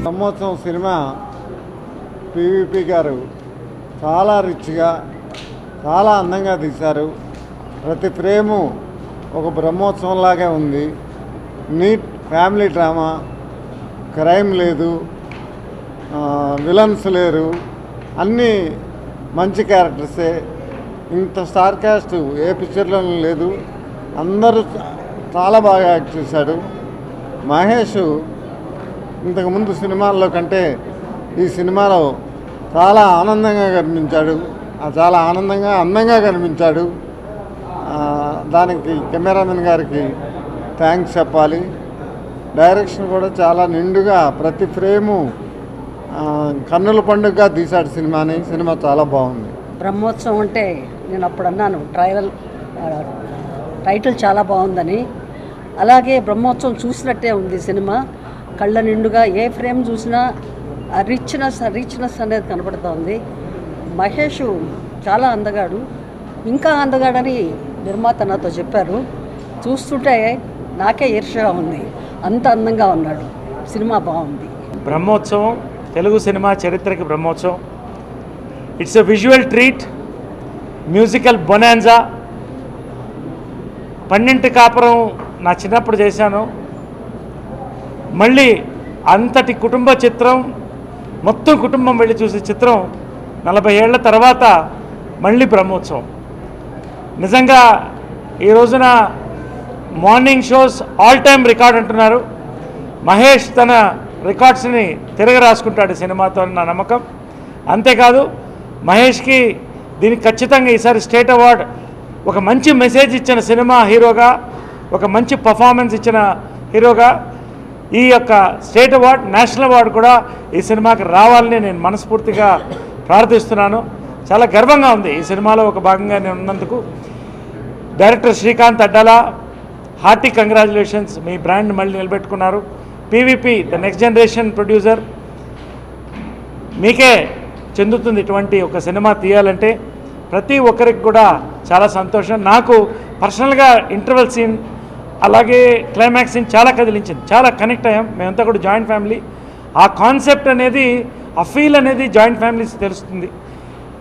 Brahmotsavam cinema PVP గారు చాలా రిచ్గా చాలా అందంగా తీశారు. ప్రతి ఫ్రేము ఒక బ్రహ్మోత్సవంలాగే ఉంది. నీట్ ఫ్యామిలీ డ్రామా, క్రైమ్ లేదు, విలన్స్ లేరు, అన్నీ మంచి క్యారెక్టర్సే. ఇంత స్టార్ క్యాస్ట్ ఏ పిక్చర్లోనూ లేదు. అందరూ చాలా బాగా యాక్ట్ చేశాడు. మహేష్ ఇంతకుముందు సినిమాల్లో కంటే ఈ సినిమాలో చాలా ఆనందంగా కనిపించాడు. చాలా అందంగా కనిపించాడు. దానికి కెమెరామెన్ గారికి థ్యాంక్స్ చెప్పాలి. డైరెక్షన్ కూడా చాలా నిండుగా ప్రతి ఫ్రేము కన్నుల పండుగగా తీశాడు సినిమాని. సినిమా చాలా బాగుంది. బ్రహ్మోత్సవం అంటే నేను అప్పుడు అన్నాను టైటిల్ చాలా బాగుందని. అలాగే బ్రహ్మోత్సవం చూసినట్టే ఉంది సినిమా. కళ్ళ నిండుగా ఏ ఫ్రేమ్ చూసినా ఆ రిచ్నెస్ అనేది కనపడుతోంది. మహేష్ చాలా అందగాడు, ఇంకా అందగాడని నిర్మాత నాతో చెప్పారు. చూస్తుంటే నాకే ఈర్ష్యగా ఉంది, అంత అందంగా ఉన్నాడు. సినిమా బాగుంది. బ్రహ్మోత్సవం తెలుగు సినిమా చరిత్రకి Brahmotsavam. It's a visual treat, musical bonanza. 12 కాపురం నా చిన్నప్పుడు చేశాను. మళ్ళీ అంతటి కుటుంబ చిత్రం, మొత్తం కుటుంబం వెళ్ళి చూసే చిత్రం 40 ఏళ్ల తర్వాత మళ్ళీ బ్రహ్మోత్సవం. నిజంగా ఈ రోజున morning shows all time record అంటున్నారు. మహేష్ తన రికార్డ్స్ని తిరగ రాసుకుంటాడు సినిమాతో నా నమ్మకం. అంతేకాదు మహేష్కి దీనికి ఖచ్చితంగా ఈసారి స్టేట్ అవార్డ్, ఒక మంచి మెసేజ్ ఇచ్చిన సినిమా హీరోగా, ఒక మంచి పర్ఫార్మెన్స్ ఇచ్చిన హీరోగా ఈ యొక్క స్టేట్ అవార్డ్, నేషనల్ అవార్డు కూడా ఈ సినిమాకి రావాలని నేను మనస్ఫూర్తిగా ప్రార్థిస్తున్నాను. చాలా గర్వంగా ఉంది ఈ సినిమాలో ఒక భాగంగా నేను ఉన్నందుకు. Director Srikanth Addala, hearty congratulations, మీ బ్రాండ్ మళ్ళీ నిలబెట్టుకున్నారు. PVP the next generation producer, మీకే చెందుతుంది ఇటువంటి ఒక సినిమా తీయాలంటే. ప్రతి ఒక్కరికి కూడా చాలా సంతోషం. నాకు పర్సనల్గా ఇంటర్వెల్ సీన్ అలాగే క్లైమాక్స్ సీన్ చాలా కదిలించింది, చాలా కనెక్ట్ అయ్యాం. మేమంతా కూడా జాయింట్ ఫ్యామిలీ. ఆ కాన్సెప్ట్ అనేది, ఆ ఫీల్ అనేది జాయింట్ ఫ్యామిలీస్ తెలుస్తుంది.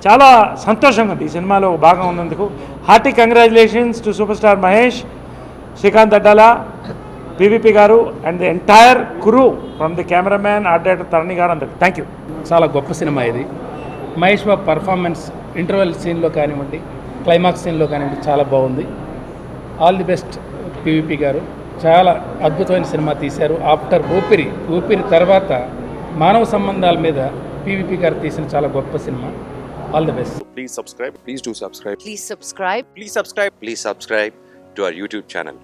చాలా సంతోషంగా ఉంది ఈ సినిమాలో భాగం ఉన్నందుకు. Hearty congratulations to super star Mahesh, Srikanth Addala, PVP garu and the entire crew from the cameraman, art director Tarani garu, అందరికి థ్యాంక్ యూ. చాలా గొప్ప సినిమా ఇది. మహేష్ బాబు పర్ఫార్మెన్స్ ఇంటర్వెల్ సీన్లో కానివ్వండి, క్లైమాక్స్ సీన్లో కానివ్వండి చాలా బాగుంది. ఆల్ ది బెస్ట్ పీవీపీ గారు. చాలా అద్భుతమైన సినిమా తీశారు. ఆఫ్టర్ ఊపిరి తర్వాత మానవ సంబంధాల మీద పీవీపీ గారు తీసిన చాలా గొప్ప cinema. All the best. Please subscribe. Please do subscribe. Please subscribe. Please subscribe. Please subscribe to our YouTube channel.